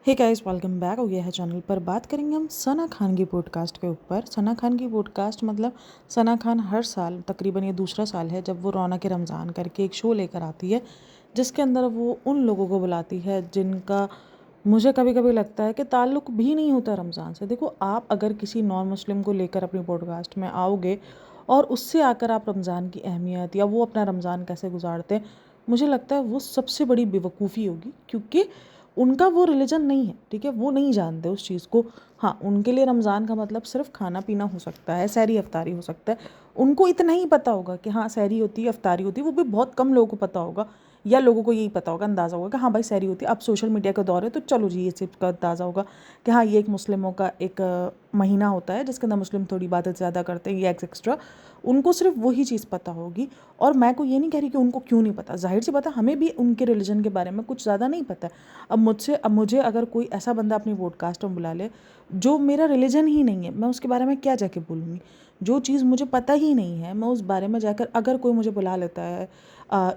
Hey guys, welcome back हो गया है चैनल पर। बात करेंगे हम सना खान की पॉडकास्ट के ऊपर। सना खान की पॉडकास्ट मतलब सना खान हर साल, तकरीबन ये दूसरा साल है जब वो रौनक रमज़ान करके एक शो लेकर आती है, जिसके अंदर वो उन लोगों को बुलाती है जिनका मुझे कभी कभी लगता है कि ताल्लुक़ भी नहीं होता रमज़ान से। देखो, आप अगर किसी नॉन मुस्लिम को लेकर अपनी पॉडकास्ट में आओगे और उससे आकर आप रमज़ान की अहमियत या वो अपना रमज़ान कैसे गुजारते हैं, मुझे लगता है वो सबसे बड़ी बेवकूफ़ी होगी, क्योंकि उनका वो रिलीजन नहीं है। ठीक है, वो नहीं जानते उस चीज़ को। हाँ, उनके लिए रमज़ान का मतलब सिर्फ खाना पीना हो सकता है, सहरी अफ्तारी हो सकता है। उनको इतना ही पता होगा कि हाँ सहरी होती है, अफ्तारी होती है। वो भी बहुत कम लोगों को पता होगा, या लोगों को यही पता होगा, अंदाज़ा होगा कि हाँ भाई सहरी होती है। अब सोशल मीडिया का दौर है तो चलो जी, ये चीज़ का अंदाज़ा होगा कि हाँ ये एक मुस्लिमों का एक महीना होता है जिसके अंदर मुस्लिम थोड़ी इबादत ज़्यादा करते हैं, ये एक्स्ट्रा। उनको सिर्फ वही चीज़ पता होगी। और मैं को ये नहीं कह रही कि उनको क्यों नहीं पता, जाहिर सी बात है हमें भी उनके रिलीजन के बारे में कुछ ज़्यादा नहीं पता है। अब मुझे अगर कोई ऐसा बंदा अपनी पॉडकास्ट में बुला ले जो मेरा रिलीजन ही नहीं है, मैं उसके बारे में क्या जाके बोलूँगी। जो चीज़ मुझे पता ही नहीं है, मैं उस बारे में जाकर अगर कोई मुझे बुला लेता है,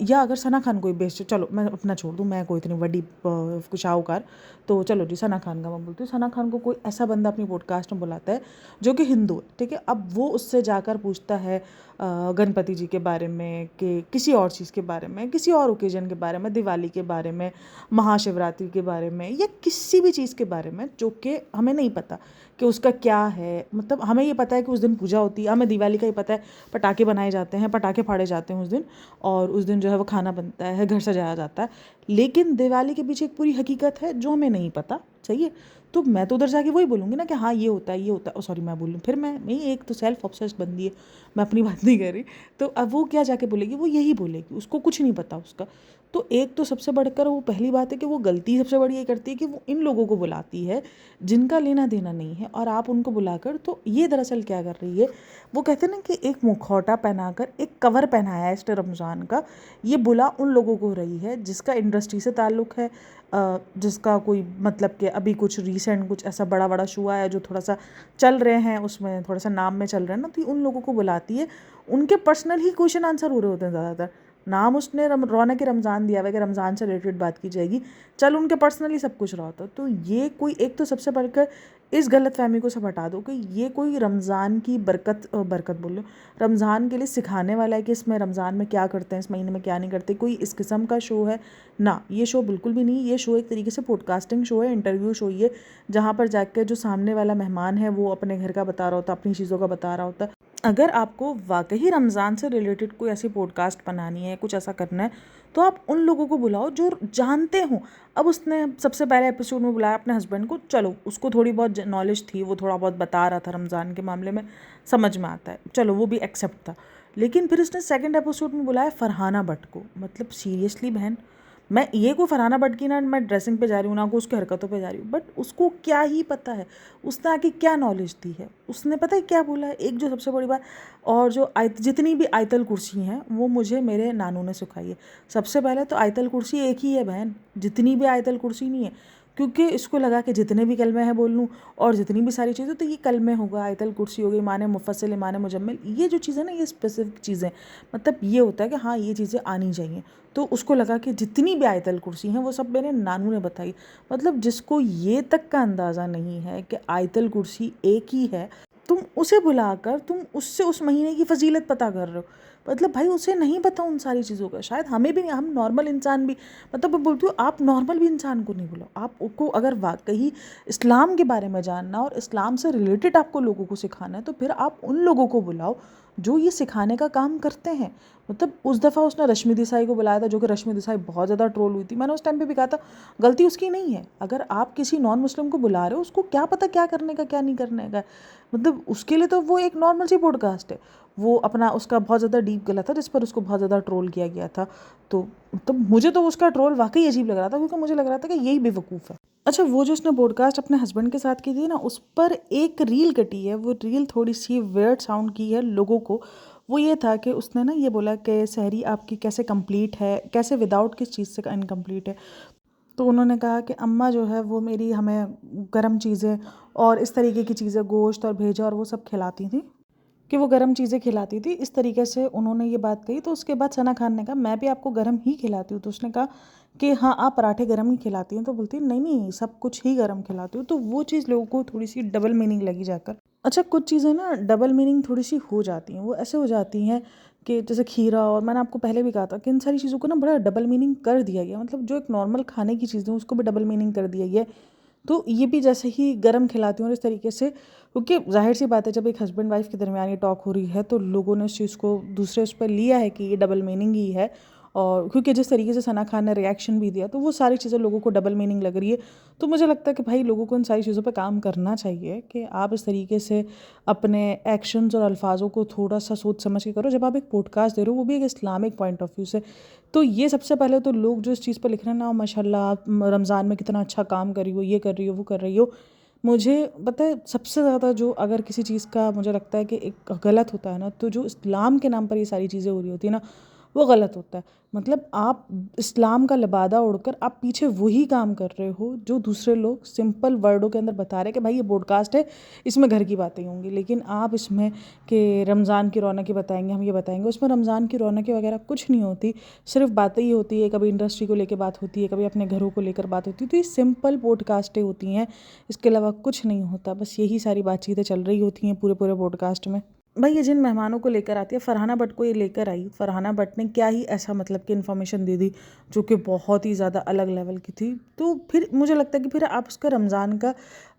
या अगर सना खान कोई बेस्ट, चलो मैं अपना छोड़ दूँ, मैं कोई इतनी बड़ी कुछ शाहूकार, तो चलो जी सना खान का मैं बोलती हूँ। सना खान को कोई ऐसा बंदा अपनी पॉडकास्ट में बुलाता है जो कि हिंदू है, ठीक है। अब वो उससे जाकर पूछता है गणपति जी के बारे में, कि किसी और चीज़ के बारे में, किसी और ओकेजन के बारे में, दिवाली के बारे में, महाशिवरात्रि के बारे में, या किसी भी चीज़ के बारे में जो कि हमें नहीं पता कि उसका क्या है। मतलब हमें ये पता है कि उस दिन पूजा होती है, हमें दिवाली का ही पता है, पटाखे बनाए जाते हैं, पटाखे फाड़े जाते हैं उस दिन, और उस दिन जो है वो खाना बनता है, घर सजाया जाता है। लेकिन दिवाली के पीछे एक पूरी हकीकत है जो हमें नहीं पता। सही है, तो मैं तो उधर जाके वही बोलूँगी ना कि हाँ ये होता है, ये होता है। सॉरी, मैं बोलूँ फिर मैं नहीं, एक तो सेल्फ ऑब्सेस्ड बंदी है, मैं अपनी बात नहीं कर रही। तो अब वो क्या जाके बोलेगी, वो यही बोलेगी, उसको कुछ नहीं पता उसका। तो एक तो सबसे बढ़कर वो पहली बात है कि वो गलती सबसे बड़ी ये करती है कि वो इन लोगों को बुलाती है जिनका लेना देना नहीं है, और आप उनको बुलाकर तो ये दरअसल क्या कर रही है, वो कहते हैं ना कि एक मुखौटा पहनाकर एक कवर पहनाया है इस रमज़ान का। ये बुला उन लोगों को रही है जिसका इंडस्ट्री से ताल्लुक़ है, जिसका कोई मतलब कि अभी कुछ रीसेंट कुछ ऐसा बड़ा बड़ा शो आया जो थोड़ा सा चल रहे हैं, उसमें थोड़ा सा नाम में चल रहे हैं ना, तो उन लोगों को बुलाती है। उनके पर्सनल ही क्वेश्चन आंसर हो रहे होते हैं ज़्यादातर। नाम उसने रौनक रमज़ान दिया हुआ है कि रमज़ान से रिलेटेड बात की जाएगी, चल उनके पर्सनली सब कुछ रहा होता। तो ये कोई एक तो सबसे बढ़कर इस गलतफहमी को सब हटा दो कि ये कोई रमज़ान की बरकत बोल लो, रमज़ान के लिए सिखाने वाला है कि इसमें रमज़ान में क्या करते हैं, इस महीने में क्या नहीं करते, कोई इस किस्म का शो है ना। ये शो बिल्कुल भी नहीं। ये शो एक तरीके से पॉडकास्टिंग शो है, इंटरव्यू शो ये, जहाँ पर जाकर जो सामने वाला मेहमान है वो अपने घर का बता रहा होता है, अपनी चीज़ों का बता रहा होता है। अगर आपको वाकई रमज़ान से रिलेटेड कोई ऐसी पॉडकास्ट बनानी है, कुछ ऐसा करना है, तो आप उन लोगों को बुलाओ जो जानते हों। अब उसने सबसे पहले एपिसोड में बुलाया अपने हस्बैंड को, चलो उसको थोड़ी बहुत नॉलेज थी, वो थोड़ा बहुत बता रहा था रमज़ान के मामले में, समझ में आता है, चलो वो भी एक्सेप्ट था। लेकिन फिर उसने सेकंड एपिसोड में बुलाया फरहाना भट्ट को। मतलब सीरियसली बहन, मैं ये को फरहाना भट्ट की ना मैं ड्रेसिंग पे जा रही हूँ, ना को उसकी हरकतों पे जा रही हूँ, बट उसको क्या ही पता है उसने आके क्या नॉलेज दी है। उसने पता है क्या बोला है, एक जो सबसे बड़ी बात, और जो जितनी भी आयतल कुर्सी हैं वो मुझे मेरे नानू ने सिखाई है। सबसे पहले तो आयतल कुर्सी एक ही है बहन, जितनी भी आयतल कुर्सी नहीं है, क्योंकि इसको लगा कि जितने भी कलमे हैं बोल लूँ और जितनी भी सारी चीज़ें, तो ये कलमे होगा, आयतल कुर्सी हो गई, माने मुफस्सिल, माने मुजम्मिल, ये जो चीज़ें ना ये स्पेसिफिक चीज़ें, मतलब ये होता है कि हाँ ये चीज़ें आनी चाहिए। तो उसको लगा कि जितनी भी आयतल कुर्सी हैं वो सब मेरे नानू ने बताई। मतलब जिसको ये तक का अंदाज़ा नहीं है कि आयतल कुर्सी एक ही है, तुम उसे बुलाकर तुम उससे उस महीने की फजीलत पता कर रहे हो। मतलब भाई उसे नहीं पता उन सारी चीज़ों का। शायद हमें भी, हम नॉर्मल इंसान भी, मतलब मैं बोलती हूँ आप नॉर्मल भी इंसान को नहीं बुलाओ। आपको अगर वाकई इस्लाम के बारे में जानना और इस्लाम से रिलेटेड आपको लोगों को सिखाना है, तो फिर आप उन लोगों को बुलाओ जो ये सिखाने का काम करते हैं। मतलब उस दफ़ा उसने रश्मि देसाई को बुलाया था, जो कि रश्मि देसाई बहुत ज़्यादा ट्रोल हुई थी। मैंने उस टाइम पे भी कहा था गलती उसकी नहीं है। अगर आप किसी नॉन मुस्लिम को बुला रहे हो, उसको क्या पता क्या करने का क्या नहीं करने का। मतलब उसके लिए तो वो एक नॉर्मल सी पॉडकास्ट है। वो अपना उसका बहुत ज़्यादा डीप गला था जिस पर उसको बहुत ज़्यादा ट्रोल किया गया था। तो मुझे तो उसका ट्रोल वाकई अजीब लग रहा था, क्योंकि मुझे लग रहा था कि यही बेवकूफ़ है। अच्छा, वो जो उसने पॉडकास्ट अपने हस्बैंड के साथ की थी ना, उस पर एक रील कटी है। वो रील थोड़ी सी वियर्ड साउंड की है लोगों को। वो ये था कि उसने ना ये बोला कि सहरी आपकी कैसे कंप्लीट है, कैसे विदाउट किस चीज़ से इनकम्प्लीट है। तो उन्होंने कहा कि अम्मा जो है वो मेरी हमें गर्म चीज़ें और इस तरीके की चीज़ें, गोश्त और भेजा और वो सब खिलाती थी, कि वो गर्म चीज़ें खिलाती थी। इस तरीके से उन्होंने ये बात कही। तो उसके बाद सना खान ने कहा मैं भी आपको गर्म ही खिलाती हूँ। तो उसने कहा कि हाँ आप पराठे गरम ही खिलाती हैं, तो बोलती है नहीं नहीं सब कुछ ही गरम खिलाती हूँ। तो वो चीज़ लोगों को थोड़ी सी डबल मीनिंग लगी जाकर। अच्छा, कुछ चीज़ें ना डबल मीनिंग थोड़ी सी हो जाती हैं, वो ऐसे हो जाती हैं कि जैसे खीरा, और मैंने आपको पहले भी कहा था कि इन सारी चीज़ों को ना बड़ा डबल मीनिंग कर दिया गया, मतलब जो एक नॉर्मल खाने की चीज़ें उसको भी डबल मीनिंग कर दिया गया। तो ये भी जैसे ही गरम खिलाती हूँ और इस तरीके से, क्योंकि जाहिर सी बात है जब एक हस्बैंड वाइफ के दरमियान ये टॉक हो रही है तो लोगों ने उस चीज़ को दूसरे उस पर लिया है कि ये डबल मीनिंग ही है। और क्योंकि जिस तरीके से सना खान ने रिएक्शन भी दिया तो वो सारी चीज़ें लोगों को डबल मीनिंग लग रही है। तो मुझे लगता है कि भाई लोगों को इन सारी चीज़ों पर काम करना चाहिए कि आप इस तरीके से अपने एक्शंस और अल्फाजों को थोड़ा सा सोच समझ के करो जब आप एक पॉडकास्ट दे रहे हो, वो भी एक इस्लामिक पॉइंट ऑफ व्यू से। तो ये सबसे पहले तो लोग जो इस चीज़ पर लिख रहे हैं ना, माशाल्लाह आप रमज़ान में कितना अच्छा काम कर रही हो, ये कर रही हो, वो कर रही हो। मुझे पता है सबसे ज़्यादा जो अगर किसी चीज़ का मुझे लगता है कि एक गलत होता है ना, तो जो इस्लाम के नाम पर ये सारी चीज़ें हो रही होती है ना, वो गलत होता है। मतलब आप इस्लाम का लिबादा ओढ़कर आप पीछे वही काम कर रहे हो जो दूसरे लोग सिंपल वर्डों के अंदर बता रहे हैं कि भाई ये पॉडकास्ट है, इसमें घर की बातें होंगी, लेकिन आप इसमें कि रमज़ान की रौनकें बताएंगे, हम ये बताएंगे, उसमें रमज़ान की रौनकें वगैरह कुछ नहीं होती, सिर्फ बातें ही होती है। कभी इंडस्ट्री को लेकर बात होती है, कभी अपने घरों को लेकर बात होती है, तो ये सिंपल पॉडकास्टें होती हैं, इसके अलावा कुछ नहीं होता। बस यही सारी बातचीतें चल रही होती हैं पूरे पूरे पॉडकास्ट में। भाई ये जिन मेहमानों को लेकर आती है, फरहाना भट्ट को ये लेकर आई, फरहाना भट्ट ने क्या ही ऐसा मतलब कि इन्फॉर्मेशन दे दी जो कि बहुत ही ज़्यादा अलग लेवल की थी। तो फिर मुझे लगता है कि फिर आप उसका रमज़ान का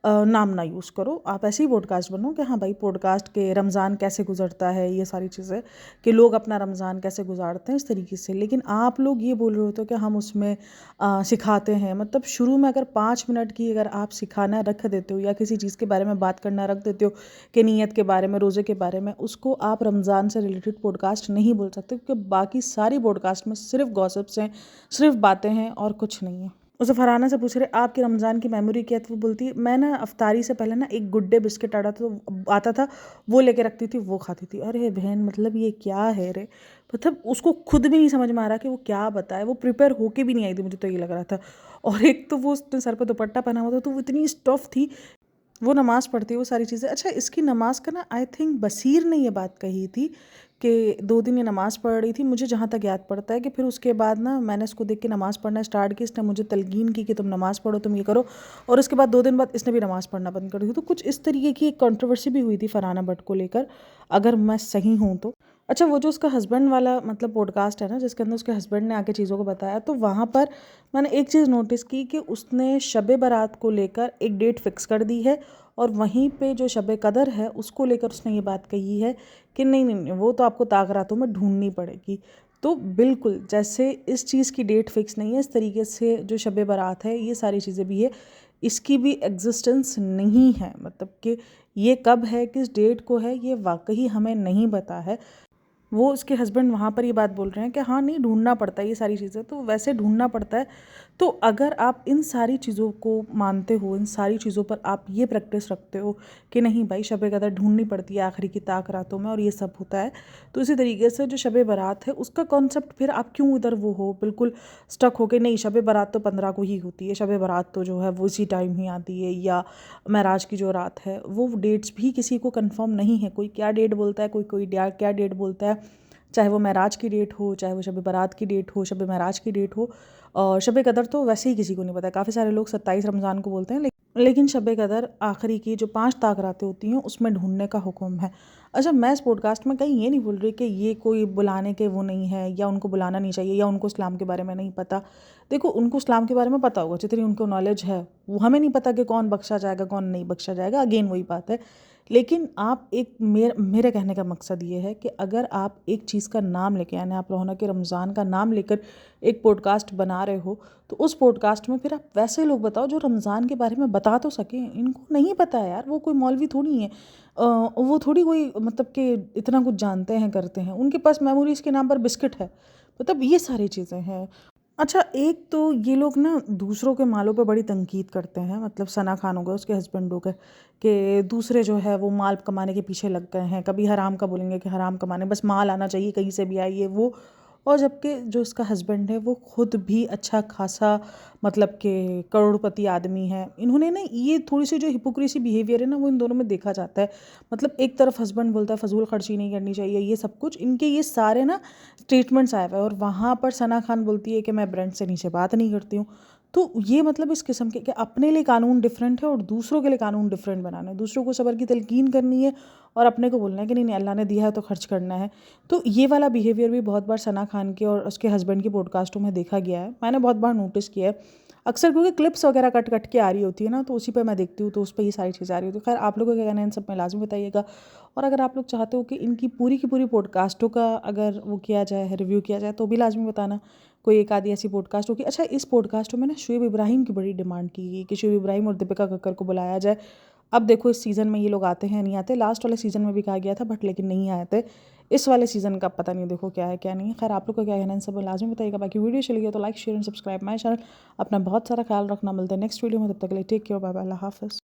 नाम ना यूज़ करो, आप ऐसे ही पॉडकास्ट बनो कि हाँ भाई पॉडकास्ट के रमज़ान कैसे गुजरता है, ये सारी चीज़ें कि लोग अपना रमज़ान कैसे गुजारते हैं इस तरीके से। लेकिन आप लोग ये बोल रहे होते हो कि हम उसमें सिखाते हैं, मतलब शुरू में अगर 5 मिनट की अगर आप सिखाना रख देते हो या किसी चीज़ के बारे में बात करना रख देते हो कि नीयत के बारे में, रोज़े के बारे में, उसको आप रमज़ान से रिलेटेड पॉडकास्ट नहीं बोल सकते, क्योंकि बाकी सारी पॉडकास्ट में सिर्फ गॉसिप्स हैं, सिर्फ बातें हैं और कुछ नहीं है। उसे फरहाना से पूछ रहे आपकी रमज़ान की मेमोरी क्या है, तो वो बोलती है मैं ना अफ्तारी से पहले ना एक गुड डे बिस्किट आता था, वो लेके रखती थी, वो खाती थी। अरे बहन, मतलब ये क्या है रे, मतलब उसको खुद भी नहीं समझ में आ रहा कि वो क्या बताए, वो प्रिपेयर होके भी नहीं आई थी, मुझे तो ये लग रहा था। और एक तो वो उसने सर पे दुपट्टा पहना हुआ था, तो वो इतनी स्टफ थी, वो नमाज़ पढ़ती है, वो सारी चीज़ें। अच्छा, इसकी नमाज़ का ना आई थिंक बसीर ने ये बात कही थी कि 2 दिन ये नमाज़ पढ़ रही थी। मुझे जहाँ तक याद पड़ता है कि फिर उसके बाद ना मैंने इसको देख के नमाज़ पढ़ना स्टार्ट की, इसने मुझे तलकीन की कि तुम नमाज़ पढ़ो, तुम ये करो, और उसके बाद 2 दिन बाद इसने भी नमाज़ पढ़ना बंद कर दी। तो कुछ इस तरीके की एक कंट्रोवर्सी भी हुई थी फरहाना भट्ट को लेकर, अगर मैं सही हूँ तो। अच्छा, वो जो उसका हस्बैंड वाला मतलब पॉडकास्ट है ना, जिसके अंदर उसके हस्बैंड ने आके चीज़ों को बताया, तो वहाँ पर मैंने एक चीज़ नोटिस की कि उसने शब बारात को लेकर एक डेट फिक्स कर दी है, और वहीं पे जो शब कदर है उसको लेकर उसने ये बात कही है कि नहीं नहीं नहीं, वो तो आपको ताक़रातों में ढूंढनी पड़ेगी। तो बिल्कुल जैसे इस चीज़ की डेट फिक्स नहीं है, इस तरीके से जो शब बारात है, ये सारी चीज़ें भी है, इसकी भी एग्जिस्टेंस नहीं है, मतलब कि ये कब है, किस डेट को है, ये वाकई हमें नहीं पता है। वो उसके हस्बैंड वहाँ पर ये बात बोल रहे हैं कि हाँ नहीं, ढूंढना पड़ता है ये सारी चीज़ें, तो वैसे ढूंढना पड़ता है। तो अगर आप इन सारी चीज़ों को मानते हो, इन सारी चीज़ों पर आप ये प्रैक्टिस रखते हो कि नहीं भाई शब कदर ढूंढनी पड़ती है आखिरी की ताक रातों में, और ये सब होता है, तो इसी तरीके से जो शब बारात है उसका कॉन्सेप्ट फिर आप क्यों इधर वो हो बिल्कुल स्टक हो के, नहीं शब बारात तो 15 को ही होती है, शब बारात तो जो है वो इसी टाइम ही आती है, या महराज की जो रात है, वो डेट्स भी किसी को कंफर्म नहीं है, कोई क्या डेट बोलता है, कोई कोई क्या डेट बोलता है, चाहे वो महराज की डेट हो, चाहे वो शब बारात की डेट हो, शब महराज की डेट हो। और शब कदर तो वैसे ही किसी को नहीं पता, काफ़ी सारे लोग 27 रमज़ान को बोलते हैं, लेकिन शब कदर आखिरी की जो 5 ताक रातें होती हैं उसमें ढूंढने का हुक्म है। अच्छा, मैं इस पॉडकास्ट में कहीं ये नहीं बोल रही कि ये कोई बुलाने के वो नहीं है, या उनको बुलाना नहीं चाहिए, या उनको इस्लाम के बारे में नहीं पता। देखो, उनको इस्लाम के बारे में पता होगा जितनी उनको नॉलेज है, वो हमें नहीं पता कि कौन बख्शा जाएगा कौन नहीं बख्शा जाएगा, अगेन वही बात है। लेकिन आप एक मेरे कहने का मकसद ये है कि अगर आप एक चीज़ का नाम लेके, यानी आप रौनक रमज़ान का नाम लेकर एक पॉडकास्ट बना रहे हो, तो उस पॉडकास्ट में फिर आप वैसे लोग बताओ जो रमज़ान के बारे में बता तो सकें। इनको नहीं पता है यार, वो कोई मौलवी थोड़ी है, वो थोड़ी कोई मतलब कि इतना कुछ जानते हैं करते हैं, उनके पास मेमोरीज़ के नाम पर बिस्किट है, मतलब ये सारी चीज़ें हैं। अच्छा, एक तो ये लोग ना दूसरों के मालों पे बड़ी तनकीद करते हैं, मतलब सना खान हो गए, उसके हस्बैंड हो गए, कि दूसरे जो है वो माल कमाने के पीछे लग गए हैं, कभी हराम का बोलेंगे कि हराम कमाने, बस माल आना चाहिए कहीं से भी आए ये वो, और जबकि जो इसका हस्बैंड है वो खुद भी अच्छा खासा मतलब कि करोड़पति आदमी है। इन्होंने ना ये थोड़ी सी जो हिपोक्रेसी बिहेवियर है ना वो इन दोनों में देखा जाता है। मतलब एक तरफ हस्बैंड बोलता है फजूल खर्ची नहीं करनी चाहिए, ये सब कुछ इनके ये सारे ना स्टेटमेंट्स आए हुए हैं, और वहाँ पर सना खान बोलती है कि मैं ब्रेंट से नीचे बात नहीं करती हूँ। तो ये मतलब इस किस्म के कि अपने लिए कानून डिफरेंट है और दूसरों के लिए कानून डिफरेंट बनाना है, दूसरों को सब्र की तलकीन करनी है और अपने को बोलना है कि नहीं नहीं अल्लाह ने दिया है तो खर्च करना है। तो ये वाला बिहेवियर भी बहुत बार सना खान के और उसके हस्बैंड की पॉडकास्टों में देखा गया है, मैंने बहुत बार नोटिस किया है। अक्सर क्योंकि क्लिप्स वगैरह कट कट के आ रही होती है ना, तो उसी पर मैं देखती हूँ, तो उस पर ये सारी चीज़ें आ रही होती है। खैर आप लोगों का क्या कहना है इन सब में लाजमी बताइएगा। और अगर आप लोग चाहते हो कि इनकी पूरी की पूरी पॉडकास्टों का अगर वो किया जाए, रिव्यू किया जाए, तो भी लाजमी बताना। कोई एक आधी ऐसी पॉडकास्ट होगी। अच्छा, इस पॉडकास्ट में ना शुएब इब्राहिम की बड़ी डिमांड की गई कि शुएब इब्राहिम और दीपिका कक्कर को बुलाया जाए। अब देखो इस सीज़न में ये लोग आते हैं नहीं आते, लास्ट वाले सीज़न में भी कहा गया था बट लेकिन नहीं आए थे। इस वाले सीज़न का पता नहीं, देखो क्या है क्या नहीं है। खैर आप लोग का क्या कहना है इन सब में लाजमी बताइएगा। बाकी वीडियो चली गई तो like share and subscribe my channel. अपना बहुत सारा ख्याल रखना, मिलता है नेक्स्ट वीडियो में, तब तक के लिए टेक केयर, बाय बाय, अल्लाह हाफ़िज़।